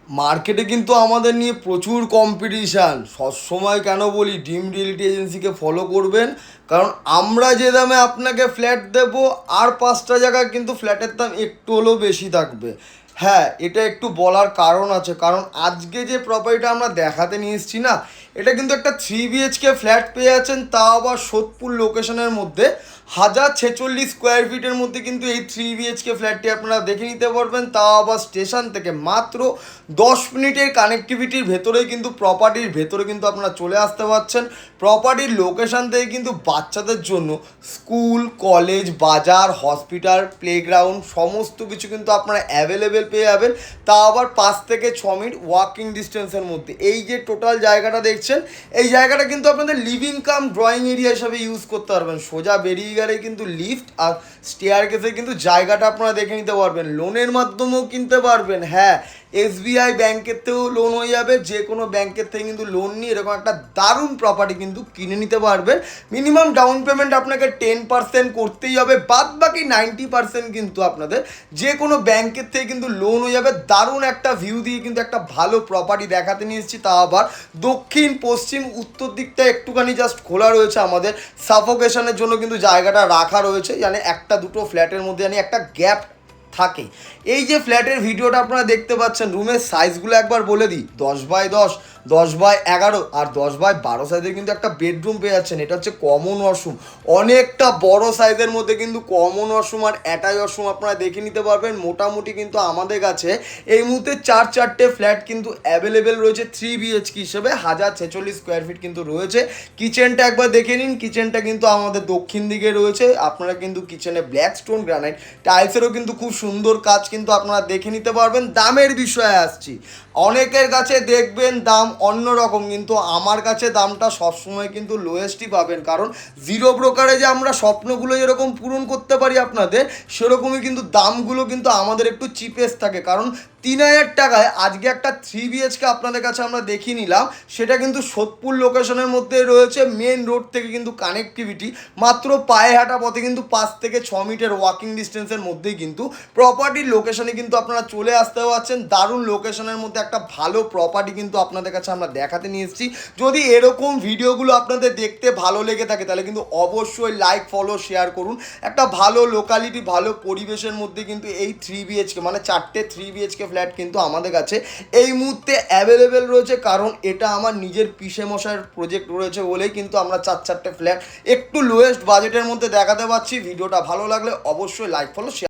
মার্কেটে কিন্তু আমাদের নিয়ে প্রচুর কম্পিটিশান। সবসময় কেন বলি ড্রিম রিয়েলিটি এজেন্সিকে ফলো করবেন, কারণ আমরা যে দামে আপনাকে ফ্ল্যাট দেব আর পাঁচটা জায়গায় কিন্তু ফ্ল্যাটের দাম একটু হলেও বেশি থাকবে। হ্যাঁ, এটা একটু বলার কারণ আছে, কারণ আজকে যে প্রপার্টিটা আমরা দেখাতে নিয়ে এসেছি না, এটা কিন্তু একটা 3 BHK ফ্ল্যাট পেয়ে যাচ্ছেন, তাও আবার সোদপুর লোকেশনের মধ্যে। 1046 স্কোয়ার ফিটের মধ্যে কিন্তু এই 3 BHK ফ্ল্যাটটি আপনারা দেখে নিতে পারবেন, তাও আবার স্টেশন থেকে মাত্র 10 মিনিটের কানেক্টিভিটির ভেতরেই কিন্তু প্রপার্টির ভেতরে কিন্তু আপনারা চলে আসতে পারছেন। প্রপার্টির লোকেশান থেকে কিন্তু বাচ্চাদের জন্য স্কুল, কলেজ, বাজার, হসপিটাল, প্লেগ্রাউন্ড সমস্ত কিছু কিন্তু আপনারা অ্যাভেলেবেল পেয়ে যাবেন, তা আবার 5 থেকে 6 মিনিট ওয়াকিং ডিস্টেন্সের মধ্যে। এই যে টোটাল জায়গাটা দেখছেন, এই জায়গাটা কিন্তু আপনাদের লিভিং কাম ড্রয়িং এরিয়া হিসাবে ইউজ করতে পারবেন। সোজা বেরিয়ে গেলে কিন্তু লিফট আর স্টেয়ার কেসে কিন্তু জায়গাটা আপনারা দেখে নিতে পারবেন। লোনের মাধ্যমেও কিনতে পারবেন। হ্যাঁ, SBI ব্যাংকের থেকেও লোন হয়ে যাবে, যে কোনো ব্যাংকের থেকে কিন্তু লোন নিয়ে এরকম একটা দারুণ প্রপার্টি কিন্তু কিনে নিতে পারবেন। মিনিমাম ডাউন পেমেন্ট আপনাকে 10% করতেই হবে, বাদ বাকি 90% কিন্তু আপনাদের যে কোনো ব্যাংকের থেকে কিন্তু লোন হয়ে যাবে। দারুণ একটা ভিউ দিয়ে কিন্তু একটা ভালো প্রপার্টি দেখাতে নিয়ে এসেছি, তা আবার দক্ষিণ, পশ্চিম, উত্তর দিকটা একটুখানি জাস্ট খোলা রয়েছে। আমাদের সাফোকেশনের জন্য কিন্তু জায়গাটা রাখা রয়েছে, মানে একটা দুটো ফ্ল্যাটের মধ্যে মানে একটা গ্যাপ থাকে। এই যে ফ্ল্যাটের ভিডিওটা আপনারা দেখতে পাচ্ছেন, রুমের সাইজগুলো একবার বলে দিই, 10x10, 10x11 আর 10x12 সাইজের কিন্তু একটা বেডরুম পেয়ে যাচ্ছেন। এটা হচ্ছে কমন ওয়াশরুম, অনেকটা বড় সাইজের মধ্যে কিন্তু কমন ওয়াশরুম আর অ্যাটাচ ওয়াশরুম আপনারা দেখে নিতে পারবেন। মোটামুটি কিন্তু আমাদের কাছে এই মুহূর্তে চারটে ফ্ল্যাট কিন্তু অ্যাভেলেবেল রয়েছে 3 BHK হিসেবে। 1046 স্কোয়ার ফিট কিন্তু রয়েছে। কিচেনটা একবার দেখে নিন, কিচেনটা কিন্তু আমাদের দক্ষিণ দিকে রয়েছে। আপনারা কিন্তু কিচেনে ব্ল্যাক স্টোন গ্রানাইট টাইলসেরও কিন্তু খুব সুন্দর কাজ কিন্তু আপনারা দেখে নিতে পারবেন। দামের বিষয়ে আসছি, অনেকের কাছে দেখবেন দাম অন্য রকম, কিন্তু আমার কাছে দামটা সবসময় কিন্তু লোয়েস্টই পাবেন, কারণ জিরো ব্রোকারে যে আমরা স্বপ্নগুলো যেরকম পূরণ করতে পারি আপনাদের, সেরকমই কিন্তু দামগুলো কিন্তু আমাদের একটু চিপেস্ট থাকে। কারণ 3000 টাকায় আজকে একটা 3 BHK আপনাদের কাছে আমরা দেখিয়ে নিলাম, সেটা কিন্তু সোদপুর লোকেশনের মধ্যে রয়েছে। মেন রোড থেকে কিন্তু কানেক্টিভিটি মাত্র পায়ে হাঁটা পথে কিন্তু 5 থেকে 6 মিনিটের ওয়াকিং ডিস্টেন্সের মধ্যেই কিন্তু প্রপার্টির লোকেশনে কিন্তু আপনারা চলে আসতে পারছেন। দারুণ লোকেশনের মধ্যে একটা ভালো প্রপার্টি কিন্তু আপনাদের কাছে আমরা দেখাতে নিয়ে এসেছি। যদি এরকম ভিডিওগুলো আপনাদের দেখতে ভালো লেগে থাকে, তাহলে কিন্তু অবশ্যই লাইক, ফলো, শেয়ার করুন। একটা ভালো লোকালিটি, ভালো পরিবেশের মধ্যে কিন্তু এই 3 BHK মানে 4টে 3 BHK ফ্ল্যাট কিন্তু আমাদের কাছে এই মুহূর্তে অ্যাভেলেবেল রয়েছে, কারণ এটা আমার নিজের পিসে মশাইয়ের প্রজেক্ট রয়েছে বলেই কিন্তু আমরা 4টে ফ্ল্যাট একটু লোয়েস্ট বাজেটের মধ্যে দেখাতে পারছি। ভিডিওটা ভালো লাগলে অবশ্যই লাইক, ফলো, শেয়ার।